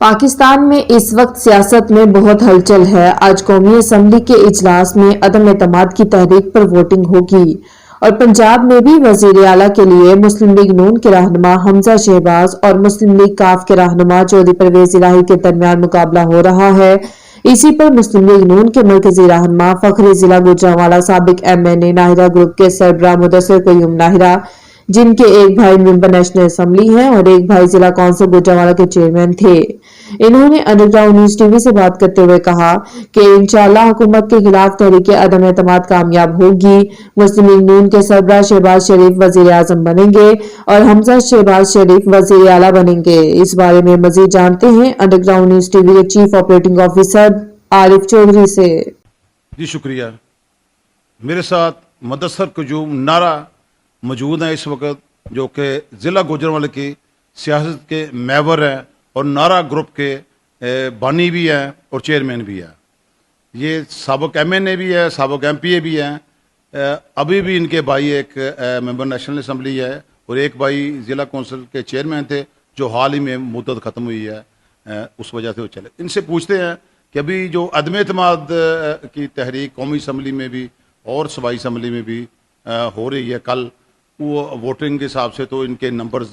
पाकिस्तान में इस वक्त सियासत में बहुत हलचल है। आज कौमी असम्बली के इजलास में अदम एतमाद की तहरीक पर वोटिंग होगी और पंजाब में भी वजीर आला के लिए मुस्लिम लीग नून के रहनुमा हमजा शहबाज और मुस्लिम लीग काफ के रहनुमा चौधरी परवेज इलाही के दरमियान मुकाबला हो रहा है। इसी पर मुस्लिम लीग नून के मरकजी रहनुमा फखरे जिला गुजरांवाला साबिक MNA नाहिरा ग्रुप के सरबराह मुदस्सिर कयूम नाहिरा, जिनके एक भाई मेंबर नेशनल असम्बली हैं और एक भाई जिला कौंसिल गुजरांवाला के चेयरमैन थे। इन्होंने अंडरग्राउंड न्यूज टीवी से बात करते हुए कहा कि इंशाअल्लाह हुकूमत के खिलाफ तहरीक अदम एतमाद कामयाब होगी। मुस्लिम लीग नून के सरबराह शहबाज शरीफ वजीर आजम बनेंगे और हमजा शहबाज शरीफ वजीर आला बनेंगे। इस बारे में मजीद जानते हैं अंडरग्राउंड न्यूज टीवी के chief operating officer Arif Chaudhary से। जी शुक्रिया। मेरे साथ मुदस्सिर कयूम नारा मौजूद हैं इस वक्त, जो कि ज़िला गुजरांवाला की सियासत के महवर हैं और नारा ग्रुप के बानी भी हैं और चेयरमैन भी हैं। ये साबिक MNA भी है, साबिक MPA भी हैं। अभी भी इनके भाई एक मेंबर नेशनल असम्बली है और एक भाई ज़िला कौंसिल के चेयरमैन थे, जो हाल ही में मुद्दत ख़त्म हुई है, उस वजह से वो चले। इनसे पूछते हैं कि अभी जो अदम एतमाद की तहरीक कौमी असम्बली में भी और सूबाई असम्बली में भी हो रही है, कल वो वोटिंग के हिसाब से तो इनके नंबर्स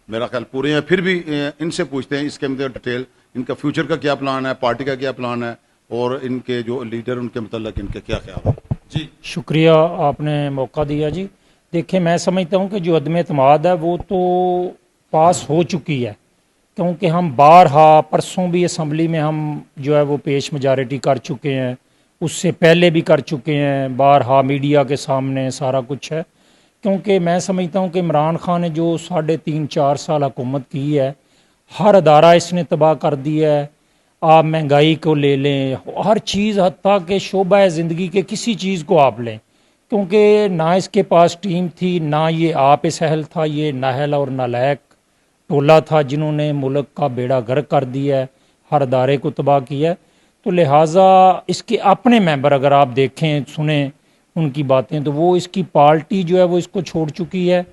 मेरा ख्याल पूरे हैं, फिर भी इनसे पूछते हैं इसके अंदर डिटेल, इनका फ्यूचर का क्या प्लान है, पार्टी का क्या प्लान है और इनके जो लीडर उनके मतलब इनके क्या ख्याल है। जी शुक्रिया, आपने मौका दिया जी। देखिए, मैं समझता हूँ कि जो अदम एतमाद है वो तो पास हो चुकी है, क्योंकि हम बारहा परसों भी असम्बली में हम जो है वो पेश मेजॉरिटी कर चुके हैं, उससे पहले भी कर चुके हैं, बारहा मीडिया के सामने सारा कुछ है। क्योंकि मैं समझता हूँ कि इमरान खान ने जो 3.5-4 साल हुकूमत की है, हर अदारा इसने तबाह कर दिया है। आप महंगाई को ले लें, हर चीज़, हत्ता कि शोबा ज़िंदगी के किसी चीज़ को आप लें, क्योंकि ना इसके पास टीम थी, ना ये आप सहल था, ये नाहल और नालायक टोला था जिन्होंने मुल्क का बेड़ा गर्क कर दिया है, हर अदारे को तबाह किया है। तो लिहाजा इसके अपने मेंबर अगर आप देखें सुने उनकी बातें, तो वो इसकी पार्टी जो है वो इसको छोड़ चुकी है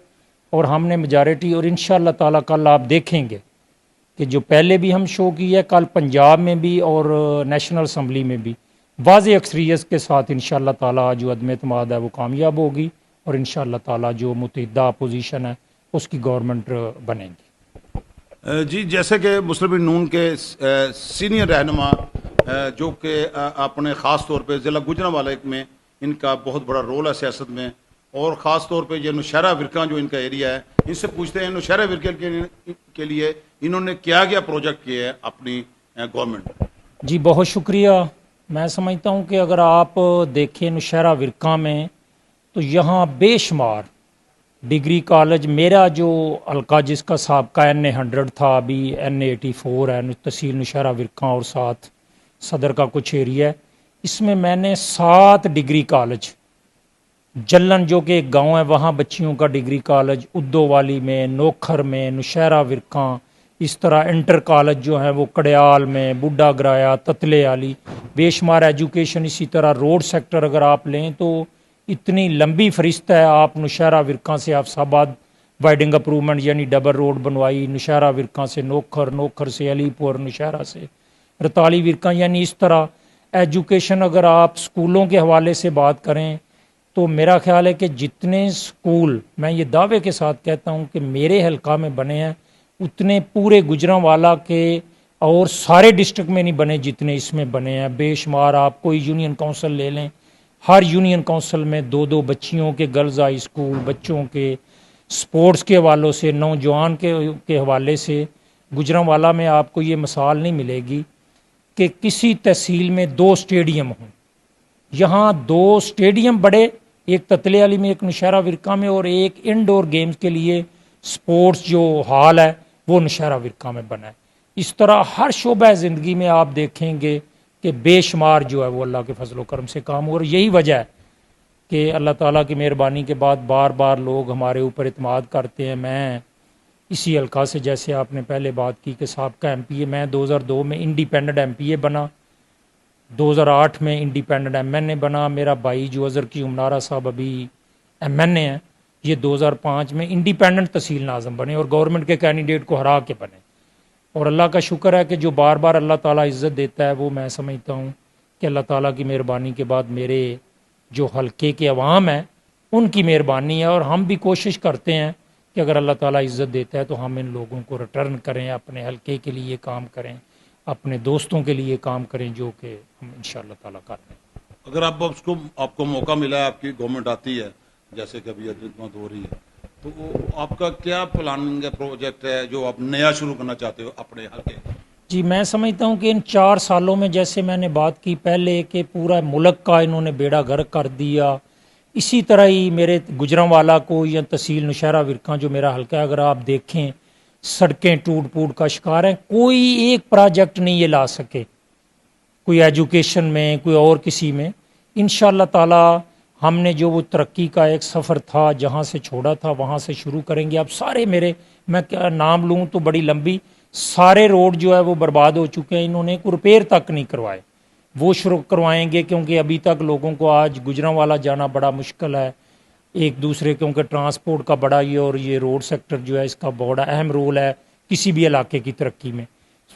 और हमने मेजॉरिटी, और इंशाअल्लाह ताला कल आप देखेंगे कि जो पहले भी हम शो की है, कल पंजाब में भी और नेशनल असम्बली में भी वाज़ेह अक्सरियत के साथ इंशाअल्लाह ताला जो अदम एतमाद है वो कामयाब होगी और इंशाअल्लाह ताला जो मुतहिदा अपोजिशन है उसकी गवर्नमेंट बनेगी। जी, जैसे कि मुस्लिम लीग नून के सीनियर रहनुमा जो कि अपने ख़ास तौर पे ज़िला गुजरांवाला में इनका बहुत बड़ा रोल है सियासत में, और ख़ास तौर पे ये नौशहरा विरका जो इनका एरिया है, इनसे पूछते हैं नौशहरा विरके के लिए इन्होंने क्या क्या प्रोजेक्ट किए हैं अपनी गवर्नमेंट। जी बहुत शुक्रिया। मैं समझता हूँ कि अगर आप देखें नौशहरा विरका में, तो यहाँ बेशुमार डिग्री कॉलेज, मेरा जो हल्का जिसका साबका NA 100 था, अभी NA 84 है, तहसील नौशहरा विरका और साथ सदर का कुछ एरिया है, इसमें मैंने 7 डिग्री कॉलेज, जलन जो कि एक गांव है वहाँ बच्चियों का डिग्री कॉलेज, उद्दोवाली में, नोखर में, नौशहरा विरका, इस तरह इंटर कॉलेज जो है वो कड़याल में, बुड्ढा गराया, ततले आली, बेशुमार एजुकेशन। इसी तरह रोड सेक्टर अगर आप लें तो इतनी लंबी फरिस्त है। आप नौशहरा विरका से आफसाबाद वाइडिंग अप्रूवमेंट यानी डबल रोड बनवाई, नौशहरा विरका से नोखर, नोखर से अलीपुर, नौशहरा से रताली विरका, यानी इस तरह एजुकेशन। अगर आप स्कूलों के हवाले से बात करें तो मेरा ख्याल है कि जितने स्कूल, मैं ये दावे के साथ कहता हूँ कि मेरे हल्का में बने हैं, उतने पूरे गुजरांवाला के और सारे डिस्ट्रिक्ट में नहीं बने जितने इसमें बने हैं। बेशुमार आप कोई यूनियन काउंसिल ले लें, हर यूनियन काउंसिल में 2-2 बच्चियों के गर्ल्स हाई स्कूल, बच्चों के स्पोर्ट्स के हवालों से, नौजवान के हवाले से गुजरांवाला में आपको ये मिसाल नहीं मिलेगी कि किसी तहसील में 2 स्टेडियम हों। यहाँ 2 स्टेडियम बड़े, एक ततले वाली में, एक नौशहरा विरका में, और एक इंडोर गेम्स के लिए स्पोर्ट्स जो हॉल है वो नौशहरा विरका में बना है। इस तरह हर शोबा ज़िंदगी में आप देखेंगे कि बेशुमार जो है वो अल्लाह के फजल करम से काम हो। और यही वजह है कि अल्लाह ताला की मेहरबानी के बाद बार बार लोग हमारे ऊपर इत्मीनान करते हैं। मैं इसी हल्का से, जैसे आपने पहले बात की कि साबका MPA, मैं 2002 में इंडिपेंडेंट MPA बना, 2008 में इंडिपेंडेंट MNA बना। मेरा भाई जो अज़हर की उमनारा साहब अभी MNA हैं, ये 2005 में इंडिपेंडेंट तहसील नाज़म बने और गवर्नमेंट के कैंडिडेट को हरा के बने। اور اللہ کا شکر ہے کہ جو بار بار اللہ تعالیٰ عزت دیتا ہے وہ میں سمجھتا ہوں کہ اللہ تعالیٰ کی مہربانی کے بعد میرے جو حلقے کے عوام ہیں ان کی مہربانی ہے، اور ہم بھی کوشش کرتے ہیں کہ اگر اللہ تعالیٰ عزت دیتا ہے تو ہم ان لوگوں کو ریٹرن کریں، اپنے حلقے کے لیے کام کریں، اپنے دوستوں کے لیے کام کریں، جو کہ ہم انشاءاللہ تعالیٰ کرتے ہیں۔ اگر آپ کو موقع ملا ہے، آپ کی گورنمنٹ آتی ہے جیسے کہ ابھی خدمت ہو رہی ہے، تو آپ کا کیا پلاننگ ہے، پروجیکٹ ہے جو آپ نیا شروع کرنا چاہتے ہو اپنے حلقے؟ جی میں سمجھتا ہوں کہ ان 4 سالوں میں جیسے میں نے بات کی پہلے کہ پورا ملک کا انہوں نے بیڑا غرق کر دیا، اسی طرح ہی میرے گجرانوالہ کو یا تحصیل نوشہرہ ورکاں جو میرا حلقہ ہے، اگر آپ دیکھیں سڑکیں ٹوٹ پوٹ کا شکار ہیں، کوئی ایک پروجیکٹ نہیں یہ لا سکے، کوئی ایجوکیشن میں کوئی اور کسی میں۔ انشاءاللہ تعالی ہم نے جو وہ ترقی کا ایک سفر تھا جہاں سے چھوڑا تھا وہاں سے شروع کریں گے۔ اب سارے میرے، میں کیا نام لوں تو بڑی لمبی، سارے روڈ جو ہے وہ برباد ہو چکے ہیں، انہوں نے کوئی ریپیئر تک نہیں کروائے، وہ شروع کروائیں گے، کیونکہ ابھی تک لوگوں کو آج گجرانوالہ جانا بڑا مشکل ہے ایک دوسرے، کیونکہ ٹرانسپورٹ کا بڑا یہ، اور یہ روڈ سیکٹر جو ہے اس کا بڑا اہم رول ہے کسی بھی علاقے کی ترقی میں۔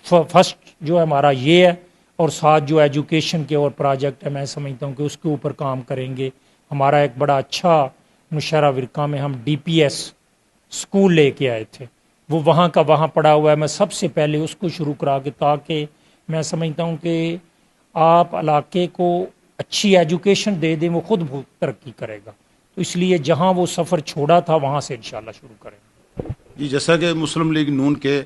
فرسٹ جو ہے ہمارا یہ ہے، اور ساتھ جو ایجوکیشن کے اور پروجیکٹ ہے میں سمجھتا ہوں کہ اس کے اوپر کام کریں گے۔ ہمارا ایک بڑا اچھا نوشہرہ ورکا میں ہم ڈی پی ایس اسکول لے کے آئے تھے، وہ وہاں کا وہاں پڑا ہوا ہے، میں سب سے پہلے اس کو شروع کرا کے، تاکہ میں سمجھتا ہوں کہ آپ علاقے کو اچھی ایجوکیشن دے دیں وہ خود بہت ترقی کرے گا، تو اس لیے جہاں وہ سفر چھوڑا تھا وہاں سے انشاءاللہ شروع کریں گے۔ جی جیسا کہ مسلم لیگ نون کے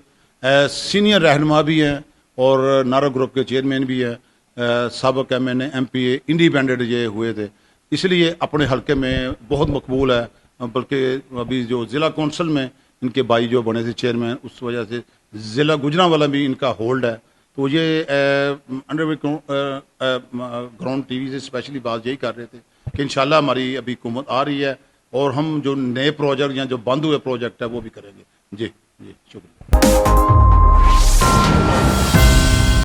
سینئر رہنما بھی ہیں اور نارا گروپ کے چیئرمین بھی ہیں، سابق ایم پی اے انڈیپینڈنٹ یہ ہوئے تھے، اس لیے اپنے حلقے میں بہت مقبول ہے، بلکہ ابھی جو ضلع کونسل میں ان کے بھائی جو بنے تھے چیئرمین، اس وجہ سے ضلع گجرانوالہ بھی ان کا ہولڈ ہے۔ تو یہ انڈر گراؤنڈ ٹی وی سے اسپیشلی بات یہی کر رہے تھے کہ انشاءاللہ ہماری ابھی حکومت آ رہی ہے اور ہم جو نئے پروجیکٹ یا جو بند ہوئے پروجیکٹ ہے وہ بھی کریں گے۔ جی جی شکریہ۔